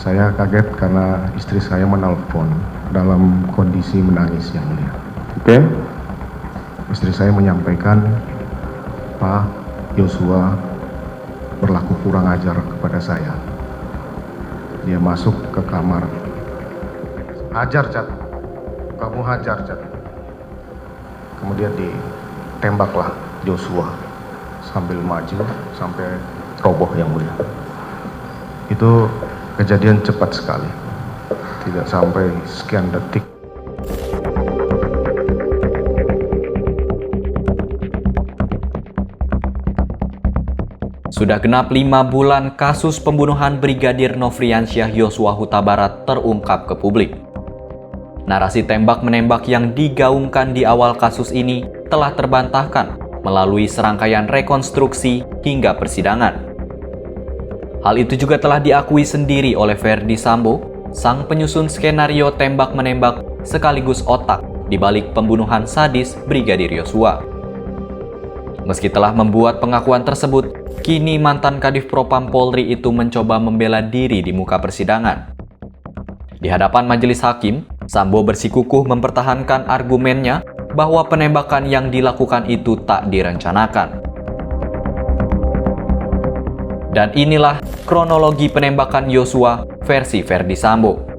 Saya kaget karena istri saya menelpon dalam kondisi menangis yang mulia. Oke. Istri saya menyampaikan, Pak Yosua berlaku kurang ajar kepada saya. Dia masuk ke kamar. Hajar, Cat. Kamu hajar, Cat. Kemudian ditembaklah Yosua sambil maju sampai roboh yang mulia. Itu kejadian cepat sekali. Tidak sampai sekian detik. Sudah genap 5 bulan kasus pembunuhan Brigadir Nofriansyah Yosua Huta Barat terungkap ke publik. Narasi tembak-menembak yang digaungkan di awal kasus ini telah terbantahkan melalui serangkaian rekonstruksi hingga persidangan. Hal itu juga telah diakui sendiri oleh Ferdy Sambo, sang penyusun skenario tembak-menembak sekaligus otak di balik pembunuhan sadis Brigadir Yosua. Meski telah membuat pengakuan tersebut, kini mantan Kadif Propam Polri itu mencoba membela diri di muka persidangan. Di hadapan majelis hakim, Sambo bersikukuh mempertahankan argumennya bahwa penembakan yang dilakukan itu tak direncanakan. Dan inilah kronologi penembakan Yosua versi Ferdy Sambo.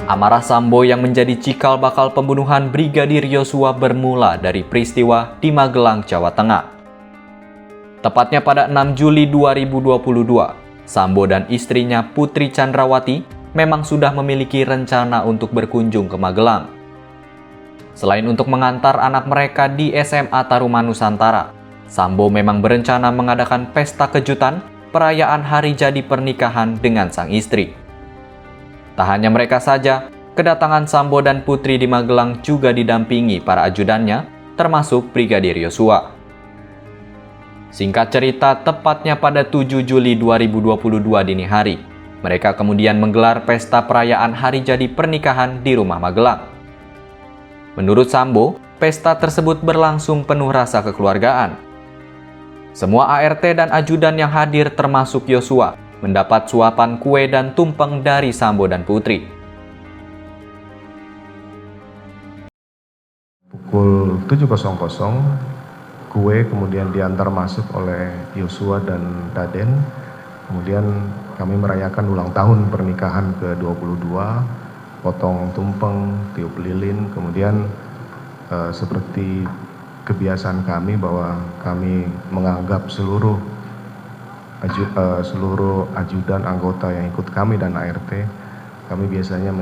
Amarah Sambo yang menjadi cikal bakal pembunuhan Brigadir Yosua bermula dari peristiwa di Magelang, Jawa Tengah. Tepatnya pada 6 Juli 2022, Sambo dan istrinya Putri Chandrawati memang sudah memiliki rencana untuk berkunjung ke Magelang. Selain untuk mengantar anak mereka di SMA Taruman Nusantara, Sambo memang berencana mengadakan pesta kejutan perayaan hari jadi pernikahan dengan sang istri. Tak hanya mereka saja, kedatangan Sambo dan Putri di Magelang juga didampingi para ajudannya, termasuk Brigadir Yosua. Singkat cerita, tepatnya pada 7 Juli 2022 dini hari, mereka kemudian menggelar pesta perayaan hari jadi pernikahan di rumah Magelang. Menurut Sambo, pesta tersebut berlangsung penuh rasa kekeluargaan. Semua ART dan ajudan yang hadir termasuk Yosua mendapat suapan kue dan tumpeng dari Sambo dan Putri. Pukul 7.00, kue kemudian diantar masuk oleh Yosua dan Daden. Kemudian kami merayakan ulang tahun pernikahan ke-22, potong tumpeng, tiup lilin, kemudian seperti kebiasaan kami bahwa kami menganggap seluruh ajudan anggota yang ikut kami dan ART, kami biasanya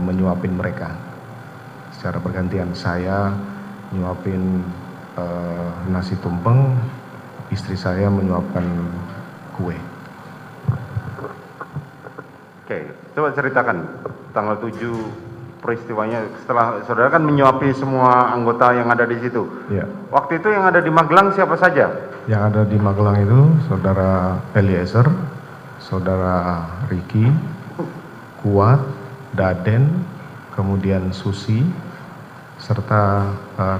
menyuapin mereka secara bergantian. Saya nyuapin nasi tumpeng, istri saya menyuapkan kue. Oke, coba ceritakan tanggal 7 peristiwanya setelah saudara kan menyuapi semua anggota yang ada di situ. Ya. Waktu itu yang ada di Magelang siapa saja? Yang ada di Magelang itu saudara Eliezer, saudara Ricky, Kuat, Daden, kemudian Susi, serta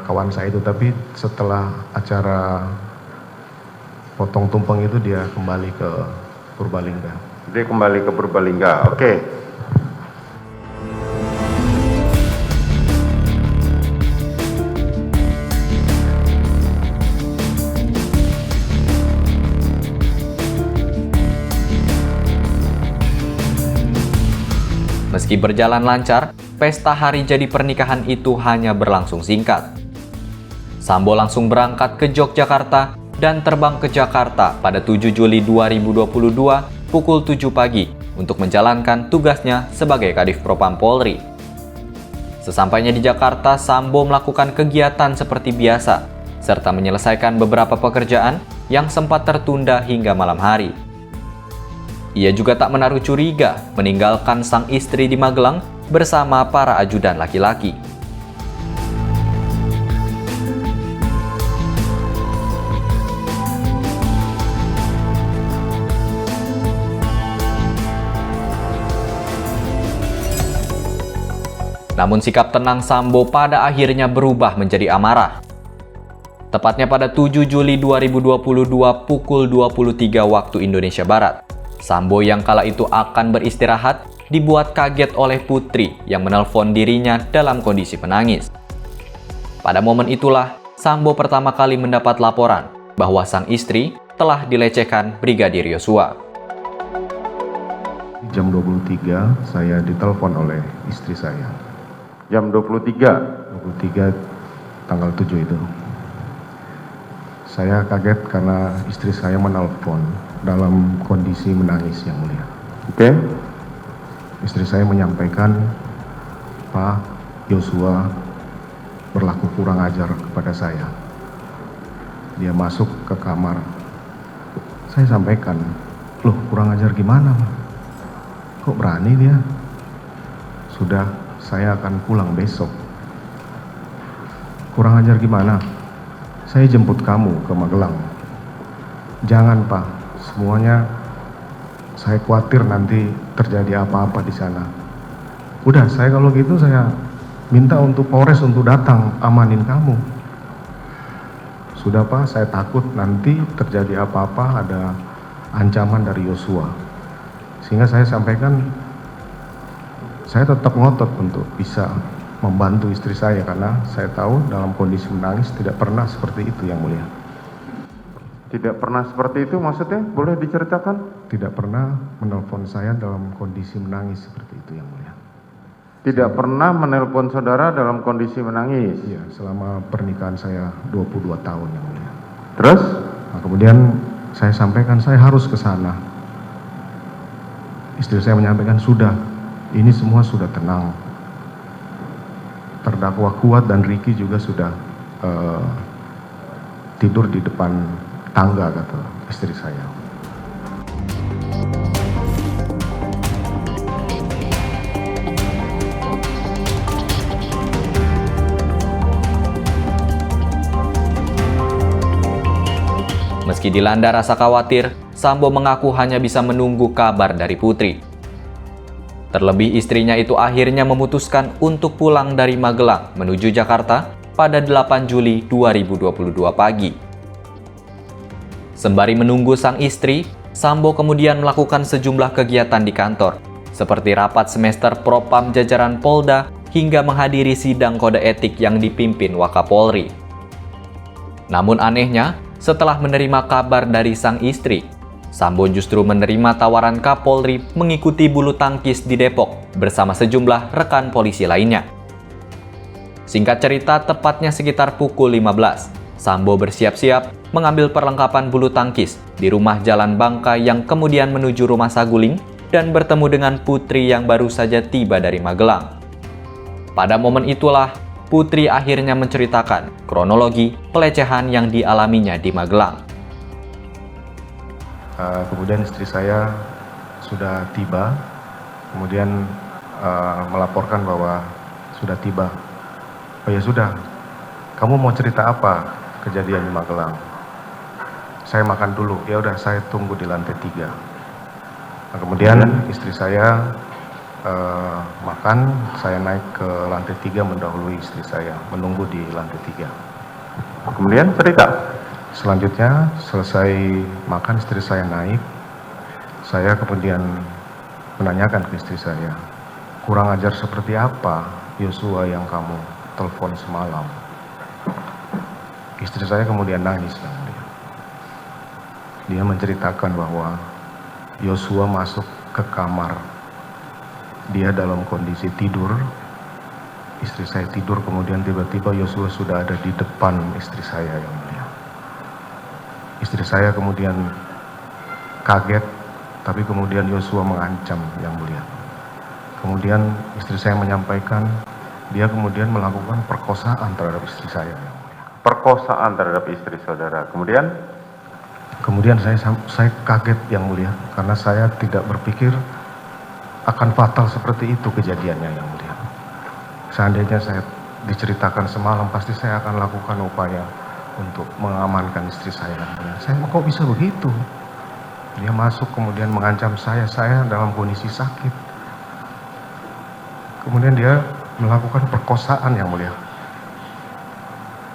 kawan saya itu. Tapi setelah acara potong tumpeng itu dia kembali ke Purbalingga. Dia kembali ke Purbalingga, oke. Meski berjalan lancar, pesta hari jadi pernikahan itu hanya berlangsung singkat. Sambo langsung berangkat ke Yogyakarta dan terbang ke Jakarta pada 7 Juli 2022 pukul 7 pagi untuk menjalankan tugasnya sebagai Kadif Propam Polri. Sesampainya di Jakarta, Sambo melakukan kegiatan seperti biasa, serta menyelesaikan beberapa pekerjaan yang sempat tertunda hingga malam hari. Ia juga tak menaruh curiga meninggalkan sang istri di Magelang bersama para ajudan laki-laki. Namun sikap tenang Sambo pada akhirnya berubah menjadi amarah. Tepatnya pada 7 Juli 2022 pukul 23 waktu Indonesia Barat, Sambo yang kala itu akan beristirahat dibuat kaget oleh Putri yang menelpon dirinya dalam kondisi menangis. Pada momen itulah, Sambo pertama kali mendapat laporan bahwa sang istri telah dilecehkan Brigadir Yosua. Jam 23 saya ditelepon oleh istri saya. Jam 23. 23 tanggal 7 itu. Saya kaget karena istri saya menelpon dalam kondisi menangis yang mulia. Oke. Istri saya menyampaikan, Pak Yosua berlaku kurang ajar kepada saya. Dia masuk ke kamar. Saya sampaikan, loh kurang ajar gimana, Pak? Kok berani dia? Sudah, saya akan pulang besok. Kurang ajar gimana? Saya jemput kamu ke Magelang. Jangan, Pak. Semuanya saya khawatir nanti terjadi apa-apa di sana. Udah, saya kalau gitu saya minta untuk Polres untuk datang amanin kamu. Sudah, Pak, saya takut nanti terjadi apa-apa, ada ancaman dari Yosua. Sehingga saya sampaikan, saya tetap ngotot untuk bisa membantu istri saya karena saya tahu dalam kondisi menangis tidak pernah seperti itu yang mulia. Tidak pernah seperti itu maksudnya? Boleh diceritakan? Tidak pernah menelpon saya dalam kondisi menangis seperti itu yang mulia. Tidak pernah menelpon saudara dalam kondisi menangis? Iya, selama pernikahan saya 22 tahun yang mulia. Terus? Nah, kemudian saya sampaikan saya harus ke sana. Istri saya menyampaikan sudah, ini semua sudah tenang. Terdakwa Kuat dan Ricky juga sudah tidur di depan tangga, kata istri saya. Meski dilanda rasa khawatir, Sambo mengaku hanya bisa menunggu kabar dari Putri. Terlebih istrinya itu akhirnya memutuskan untuk pulang dari Magelang menuju Jakarta pada 8 Juli 2022 pagi. Sembari menunggu sang istri, Sambo kemudian melakukan sejumlah kegiatan di kantor, seperti rapat semester Propam jajaran Polda hingga menghadiri sidang kode etik yang dipimpin Wakapolri. Namun anehnya, setelah menerima kabar dari sang istri, Sambo justru menerima tawaran Kapolri mengikuti bulu tangkis di Depok bersama sejumlah rekan polisi lainnya. Singkat cerita, tepatnya sekitar pukul 15, Sambo bersiap-siap mengambil perlengkapan bulu tangkis di rumah Jalan Bangka yang kemudian menuju Rumah Saguling dan bertemu dengan Putri yang baru saja tiba dari Magelang. Pada momen itulah, Putri akhirnya menceritakan kronologi pelecehan yang dialaminya di Magelang. Kemudian istri saya sudah tiba, kemudian melaporkan bahwa sudah tiba. Oh ya sudah, kamu mau cerita apa kejadian di Magelang? Saya makan dulu, ya udah saya tunggu di lantai 3. Nah, kemudian istri saya makan, saya naik ke lantai 3 mendahului istri saya, menunggu di lantai 3. Kemudian cerita. Selanjutnya selesai makan istri saya naik, saya kemudian menanyakan ke istri saya, kurang ajar seperti apa Yosua yang kamu telepon semalam? Istri saya kemudian nangis. Dia menceritakan bahwa Yosua masuk ke kamar, dia dalam kondisi tidur, istri saya tidur, kemudian tiba-tiba Yosua sudah ada di depan istri saya yang mulia. Istri saya kemudian kaget, tapi kemudian Yosua mengancam yang mulia. Kemudian istri saya menyampaikan, dia kemudian melakukan perkosaan terhadap istri saya yang mulia. Perkosaan terhadap istri saudara. Kemudian saya kaget yang mulia, karena saya tidak berpikir akan fatal seperti itu kejadiannya yang mulia. Seandainya saya diceritakan semalam, pasti saya akan lakukan upaya untuk mengamankan istri saya. Saya kok bisa begitu? Dia masuk kemudian mengancam saya dalam kondisi sakit. Kemudian dia melakukan perkosaan yang mulia.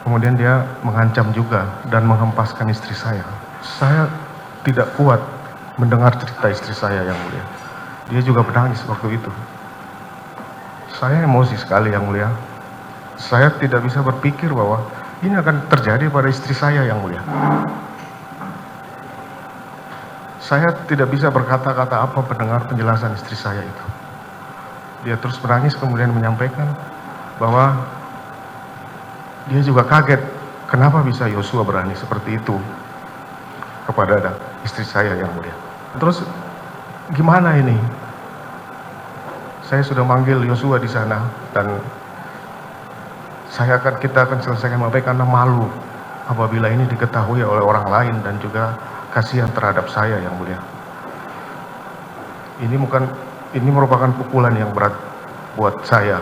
Kemudian dia mengancam juga dan menghempaskan istri saya. Saya tidak kuat mendengar cerita istri saya yang mulia. Dia juga menangis waktu itu. Saya emosi sekali yang mulia. Saya tidak bisa berpikir bahwa ini akan terjadi pada istri saya yang mulia. Saya tidak bisa berkata-kata apa mendengar penjelasan istri saya itu. Dia terus menangis kemudian menyampaikan bahwa dia juga kaget kenapa bisa Yosua berani seperti itu kepada istri saya yang mulia. Terus gimana ini? Saya sudah manggil Yosua di sana dan kita akan selesaikan menyampaikan karena malu apabila ini diketahui oleh orang lain dan juga kasihan terhadap saya yang mulia. Ini merupakan pukulan yang berat buat saya,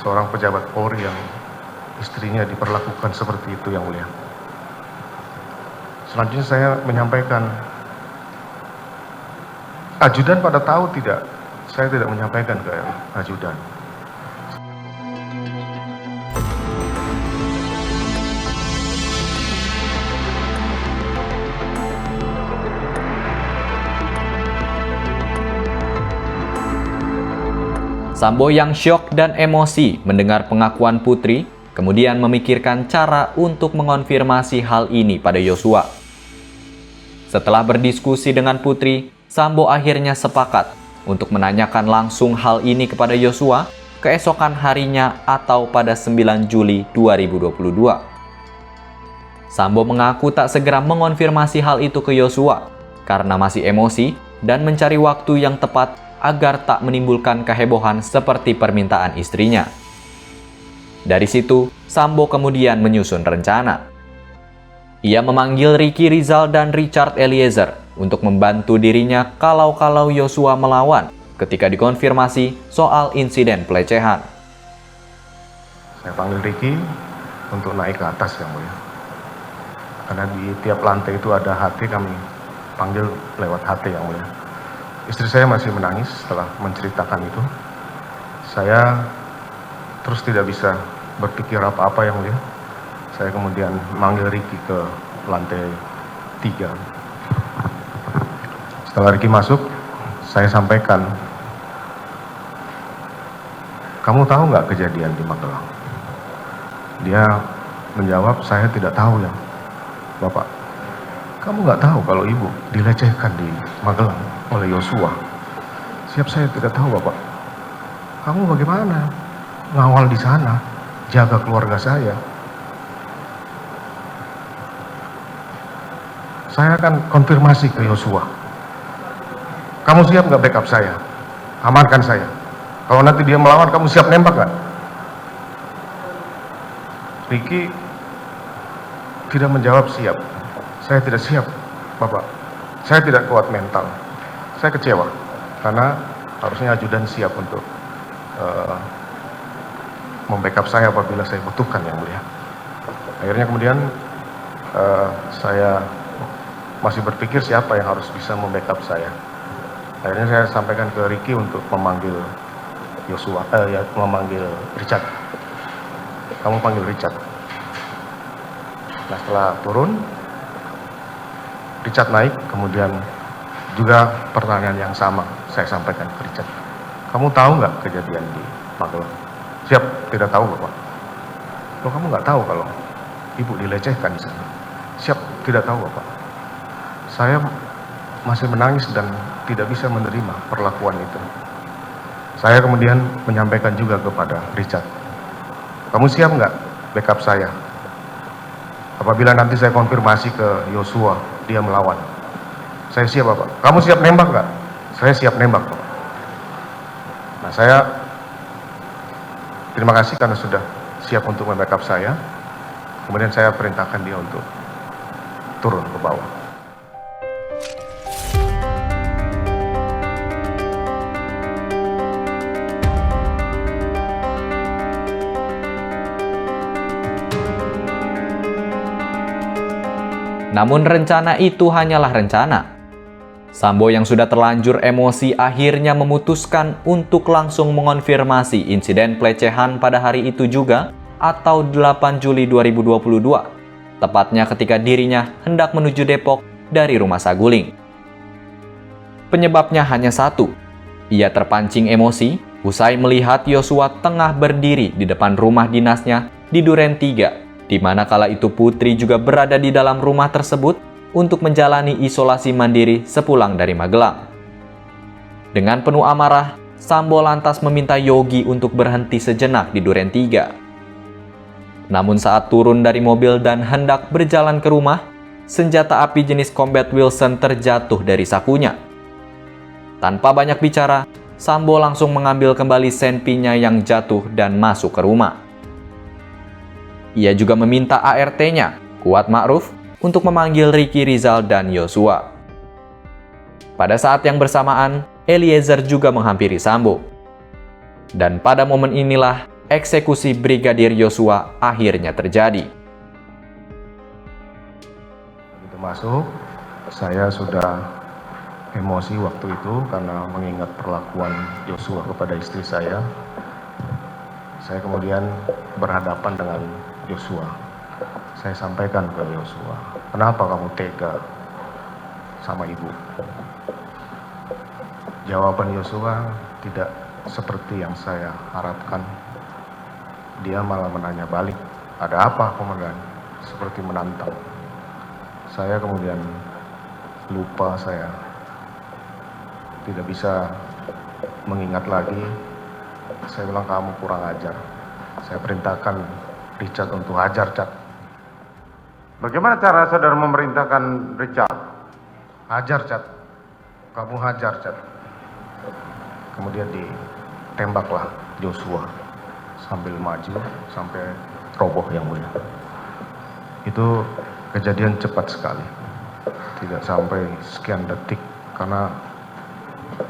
seorang pejabat Polri yang istrinya diperlakukan seperti itu yang mulia. Selanjutnya saya menyampaikan, ajudan pada tahu tidak? Saya tidak menyampaikan ke ajudan. Sambo yang syok dan emosi mendengar pengakuan Putri, kemudian memikirkan cara untuk mengonfirmasi hal ini pada Yosua. Setelah berdiskusi dengan Putri, Sambo akhirnya sepakat untuk menanyakan langsung hal ini kepada Yosua keesokan harinya atau pada 9 Juli 2022. Sambo mengaku tak segera mengonfirmasi hal itu ke Yosua karena masih emosi dan mencari waktu yang tepat agar tak menimbulkan kehebohan seperti permintaan istrinya. Dari situ, Sambo kemudian menyusun rencana. Ia memanggil Ricky Rizal dan Richard Eliezer untuk membantu dirinya kalau Yosua melawan ketika dikonfirmasi soal insiden pelecehan. Saya panggil Ricky untuk naik ke atas yang mulia. Karena di tiap lantai itu ada HT, kami panggil lewat HT yang mulia. Istri saya masih menangis setelah menceritakan itu. Saya terus tidak bisa berpikir apa-apa yang mulia. Saya kemudian manggil Ricky ke lantai 3. Setelah Ricky masuk, saya sampaikan, kamu tahu nggak kejadian di Magelang? Dia menjawab, saya tidak tahu ya, Bapak. Kamu nggak tahu kalau ibu dilecehkan di Magelang oleh Yosua? Siap, saya tidak tahu Bapak. Kamu bagaimana ngawal di sana, jaga keluarga saya? Saya akan konfirmasi ke Yosua. Kamu siap nggak backup saya? Amankan saya. Kalau nanti dia melawan, kamu siap nembak nggak? Ricky tidak menjawab siap. Saya tidak siap, Bapak. Saya tidak kuat mental. Saya kecewa karena harusnya ajudan siap untuk membackup saya apabila saya butuhkan yang mulia. Akhirnya kemudian saya masih berpikir siapa yang harus bisa membackup saya. Akhirnya saya sampaikan ke Ricky untuk memanggil Yosua, memanggil Richard. Kamu panggil Richard. Nah, setelah turun, Richard naik, kemudian juga pertanyaan yang sama saya sampaikan ke Richard. Kamu tahu nggak kejadian di Magelang? Siap, tidak tahu Bapak. Loh, kamu nggak tahu kalau ibu dilecehkan di sana? Siap, tidak tahu Bapak. Saya masih menangis dan tidak bisa menerima perlakuan itu. Saya kemudian menyampaikan juga kepada Richard, kamu siap nggak backup saya? Apabila nanti saya konfirmasi ke Yosua, dia melawan. Saya siap Bapak. Kamu siap nembak nggak? Saya siap nembak Bapak. Nah, saya terima kasih karena sudah siap untuk membackup saya. Kemudian saya perintahkan dia untuk turun ke bawah. Namun rencana itu hanyalah rencana. Sambo yang sudah terlanjur emosi akhirnya memutuskan untuk langsung mengonfirmasi insiden pelecehan pada hari itu juga atau 8 Juli 2022, tepatnya ketika dirinya hendak menuju Depok dari Rumah Saguling. Penyebabnya hanya satu, ia terpancing emosi usai melihat Yosua tengah berdiri di depan rumah dinasnya di Duren 3, di mana kala itu Putri juga berada di dalam rumah tersebut untuk menjalani isolasi mandiri sepulang dari Magelang. Dengan penuh amarah, Sambo lantas meminta Yogi untuk berhenti sejenak di Duren 3. Namun saat turun dari mobil dan hendak berjalan ke rumah, senjata api jenis Combat Wilson terjatuh dari sakunya. Tanpa banyak bicara, Sambo langsung mengambil kembali senpinya yang jatuh dan masuk ke rumah. Ia juga meminta ART-nya, Kuat Ma'ruf, untuk memanggil Ricky Rizal dan Yosua. Pada saat yang bersamaan, Eliezer juga menghampiri Sambo. Dan pada momen inilah eksekusi Brigadir Yosua akhirnya terjadi. Begitu masuk, saya sudah emosi waktu itu karena mengingat perlakuan Yosua kepada istri saya. Saya kemudian berhadapan dengan Yosua. Saya sampaikan ke Yosua, kenapa kamu tega sama ibu? Jawaban Yosua tidak seperti yang saya harapkan. Dia malah menanya balik, ada apa komandan? Seperti menantang. Saya kemudian lupa, saya tidak bisa mengingat lagi. Saya bilang, kamu kurang ajar. Saya perintahkan Richard untuk hajar, Cat. Bagaimana cara saudara memerintahkan Richard? Hajar, Cat. Kamu hajar, Cat. Kemudian ditembaklah Yosua sambil maju sampai roboh yang mulia. Itu kejadian cepat sekali. Tidak sampai sekian detik karena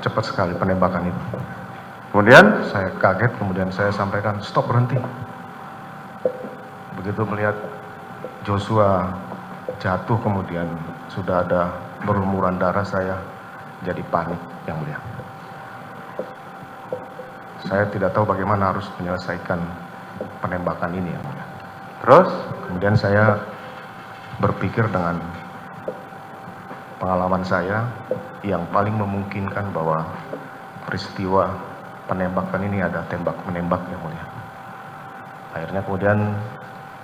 cepat sekali penembakan itu. Kemudian Saya kaget, kemudian saya sampaikan, stop, berhenti. Begitu melihat Joshua jatuh, kemudian sudah ada berlumuran darah, saya jadi panik yang mulia. Saya tidak tahu bagaimana harus menyelesaikan penembakan ini yang mulia. terus Kemudian saya berpikir dengan pengalaman saya yang paling memungkinkan bahwa peristiwa penembakan ini ada tembak-menembak yang mulia. Akhirnya kemudian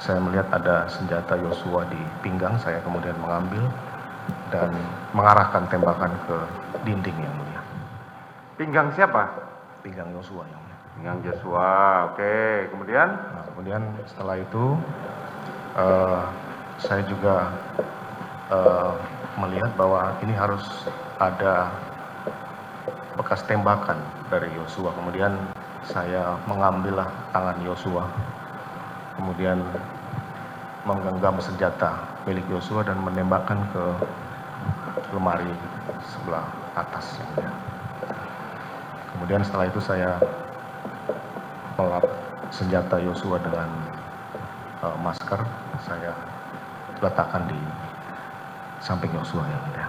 saya melihat ada senjata Yosua di pinggang, saya kemudian mengambil dan mengarahkan tembakan ke dinding yang mulia. pinggang siapa? Pinggang Yosua yang mulia. Pinggang Joshua. Oke, kemudian Nah, kemudian setelah itu saya juga melihat bahwa ini harus ada bekas tembakan dari Yosua. Kemudian saya mengambillah tangan Yosua, kemudian menggenggam senjata milik Yosua dan menembakkan ke lemari sebelah atas. Kemudian setelah itu saya melap senjata Yosua dengan masker, saya letakkan di samping Yosua yang mulia.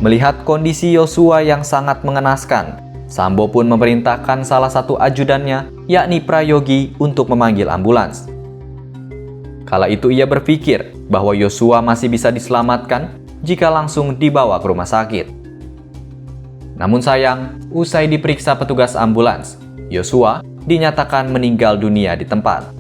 Melihat kondisi Yosua yang sangat mengenaskan, Sambo pun memerintahkan salah satu ajudannya, yakni Prayogi, untuk memanggil ambulans. Kala itu ia berpikir bahwa Yosua masih bisa diselamatkan jika langsung dibawa ke rumah sakit. Namun sayang, usai diperiksa petugas ambulans, Yosua dinyatakan meninggal dunia di tempat.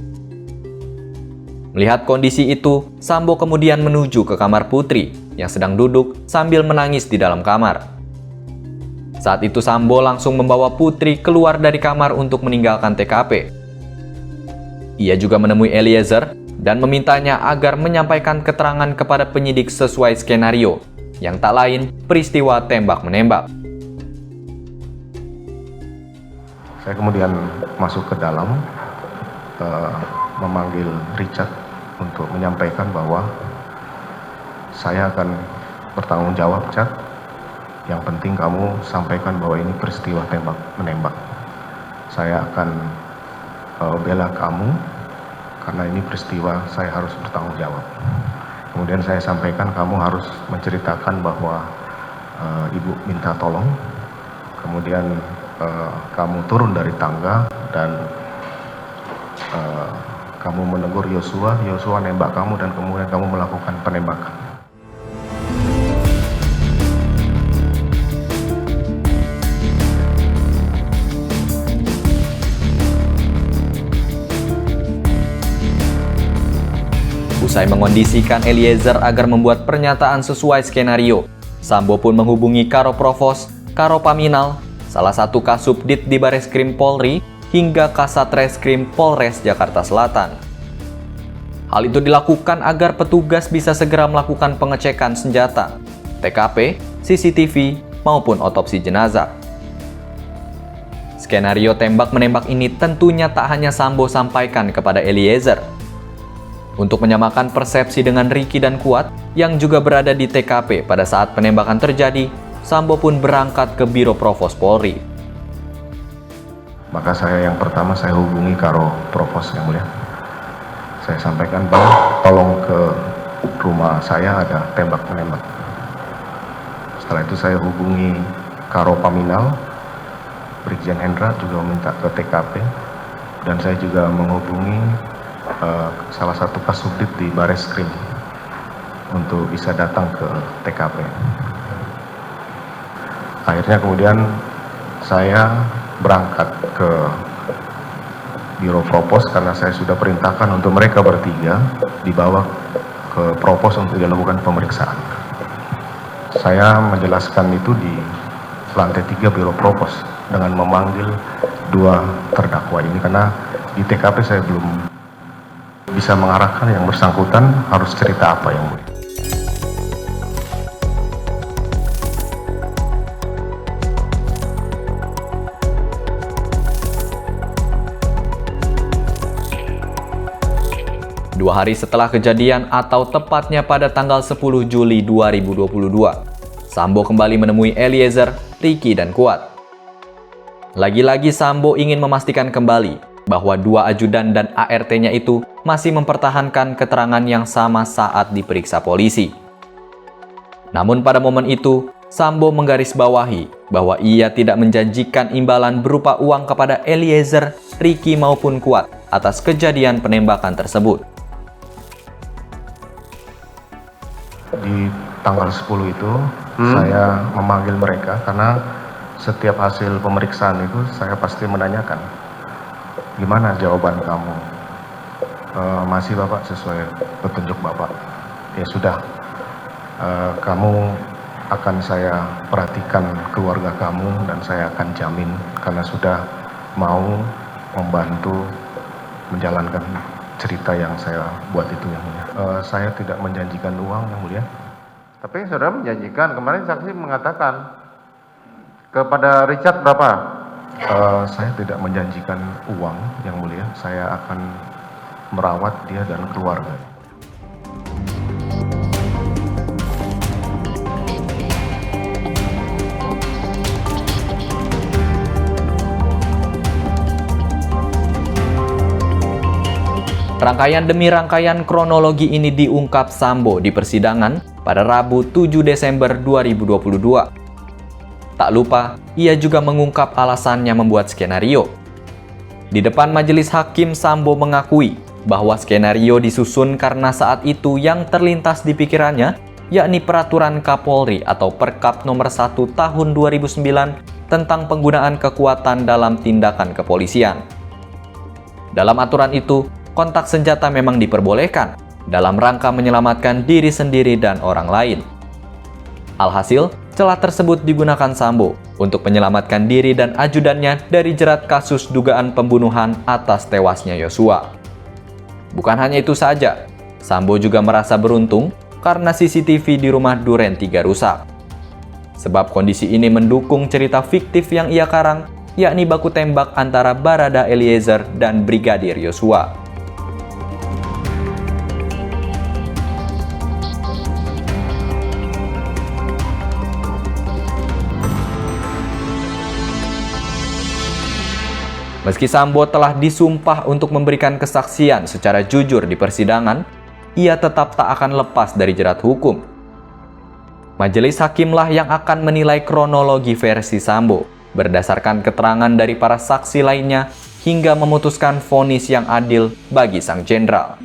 Melihat kondisi itu, Sambo kemudian menuju ke kamar Putri yang sedang duduk sambil menangis di dalam kamar. Saat itu Sambo langsung membawa Putri keluar dari kamar untuk meninggalkan TKP. Ia juga menemui Eliezer dan memintanya agar menyampaikan keterangan kepada penyidik sesuai skenario, yang tak lain peristiwa tembak-menembak. Saya kemudian masuk ke dalam, memanggil Richard untuk menyampaikan bahwa saya akan bertanggung jawab, Chad, Yang penting kamu sampaikan bahwa ini peristiwa tembak-menembak. Saya akan bela kamu karena ini peristiwa saya harus bertanggung jawab. Kemudian saya sampaikan kamu harus menceritakan bahwa ibu minta tolong. Kemudian kamu turun dari tangga dan kamu menegur Yosua nembak kamu dan kemudian kamu melakukan penembakan. Usai mengondisikan Eliezer agar membuat pernyataan sesuai skenario, Sambo pun menghubungi Karo Provos, Karo Paminal, salah satu Kasubdit di Bareskrim Polri, hingga Kasatreskrim Polres Jakarta Selatan. Hal itu dilakukan agar petugas bisa segera melakukan pengecekan senjata, TKP, CCTV, maupun otopsi jenazah. Skenario tembak-menembak ini tentunya tak hanya Sambo sampaikan kepada Eliezer. Untuk menyamakan persepsi dengan Ricky dan Kuat yang juga berada di TKP pada saat penembakan terjadi, Sambo pun berangkat ke Biro Provos Polri. Maka yang pertama saya hubungi Karo Provos yang mulia. Saya sampaikan bahwa tolong ke rumah saya ada tembak-menembak. Setelah itu saya hubungi Karo Paminal, Brigjen Hendra juga meminta ke TKP, dan saya juga menghubungi salah satu Kasubdit di Bareskrim untuk bisa datang ke TKP. Akhirnya kemudian saya berangkat ke Biro Propos karena saya sudah perintahkan untuk mereka bertiga dibawa ke Propos untuk dilakukan pemeriksaan. Saya menjelaskan itu di lantai 3 Biro Propos dengan memanggil 2 terdakwa ini karena di TKP saya belum bisa mengarahkan yang bersangkutan harus cerita apa yang mulia. Dua hari setelah kejadian atau tepatnya pada tanggal 10 Juli 2022, Sambo kembali menemui Eliezer, Ricky, dan Kuat. Lagi-lagi Sambo ingin memastikan kembali bahwa 2 ajudan dan ART-nya itu masih mempertahankan keterangan yang sama saat diperiksa polisi. Namun pada momen itu, Sambo menggarisbawahi bahwa ia tidak menjanjikan imbalan berupa uang kepada Eliezer, Ricky maupun Kuat atas kejadian penembakan tersebut. Di tanggal 10 itu saya memanggil mereka karena setiap hasil pemeriksaan itu saya pasti menanyakan, gimana jawaban kamu? Masih Bapak sesuai petunjuk Bapak. Ya sudah, kamu akan saya perhatikan keluarga kamu dan saya akan jamin karena sudah mau membantu menjalankan cerita yang saya buat itu yang mulia. Saya tidak menjanjikan uang yang mulia. Tapi saudara menjanjikan, kemarin saksi mengatakan kepada Richard berapa? Saya tidak menjanjikan uang yang mulia. Saya akan merawat dia dan keluarga. Rangkaian demi rangkaian kronologi ini diungkap Sambo di persidangan pada Rabu 7 Desember 2022. Tak lupa, ia juga mengungkap alasannya membuat skenario. Di depan majelis hakim, Sambo mengakui bahwa skenario disusun karena saat itu yang terlintas di pikirannya yakni Peraturan Kapolri atau Perkap nomor 1 tahun 2009 tentang penggunaan kekuatan dalam tindakan kepolisian. Dalam aturan itu, kontak senjata memang diperbolehkan dalam rangka menyelamatkan diri sendiri dan orang lain. Alhasil, celah tersebut digunakan Sambo untuk menyelamatkan diri dan ajudannya dari jerat kasus dugaan pembunuhan atas tewasnya Yosua. Bukan hanya itu saja, Sambo juga merasa beruntung karena CCTV di rumah Duren 3 rusak. Sebab kondisi ini mendukung cerita fiktif yang ia karang, yakni baku tembak antara Barada Eliezer dan Brigadir Yosua. Meski Sambo telah disumpah untuk memberikan kesaksian secara jujur di persidangan, ia tetap tak akan lepas dari jerat hukum. Majelis hakimlah yang akan menilai kronologi versi Sambo berdasarkan keterangan dari para saksi lainnya hingga memutuskan vonis yang adil bagi sang jenderal.